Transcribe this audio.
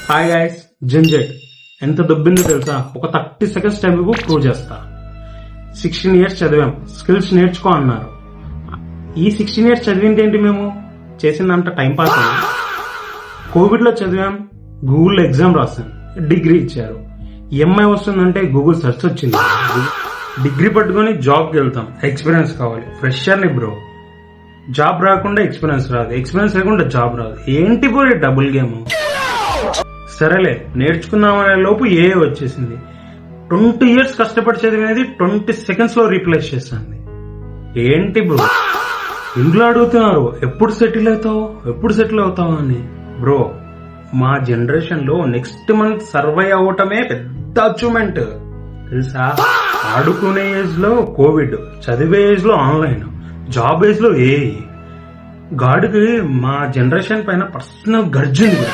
Hi guys, జింజెట్ ఎంత దొబ్బిందో తెలుసా? ఒక 30 సెకండ్స్ టైం ప్రూవ్ చేస్తా. 16 years చదివాం, స్కిల్స్ నేర్చుకో అన్నారు. ఈ 16 years చదివింది ఏంటి? మేము చేసిందంట టైం పాస్. కోవిడ్ లో చదివాం, గూగుల్ ఎగ్జామ్ రాసాం, డిగ్రీ ఇచ్చారు. ఎంఐ వస్తుందంటే గూగుల్ సెర్చ్ వచ్చింది. డిగ్రీ పట్టుకొని జాబ్కి వెళ్తాం, ఎక్స్పీరియన్స్ కావాలి. ఫ్రెషర్ని బ్రో, జాబ్ రాకుండా ఎక్స్పీరియన్స్ రాదు, ఎక్స్పీరియన్స్ లేకుండా జాబ్ రాదు. ఏంటి బ్రో ఈ డబుల్ గేమ్? సరేలే నేర్చుకుందామనే లోపు ఏ వచ్చేసింది. 20 years కష్టపడి చదివినది 20 seconds లో రీప్లేస్ చేస్తుంది. ఏంటి బ్రో? ఇంట్లో అడుగుతున్నారు ఎప్పుడు సెటిల్ అవుతావు అని. బ్రో, మా జనరేషన్ లో నెక్స్ట్ మంత్ సర్వై అవటమే పెద్ద అచీవ్మెంట్ తెలుసా? ఆడుకునే ఏజ్ లో కోవిడ్, చదివే ఏజ్ లో ఆన్లైన్, జాబ్ ఏజ్ లో ఏఐ. గాడికి మా జనరేషన్ పైన పర్సనల్ గర్జ్ ఉంది.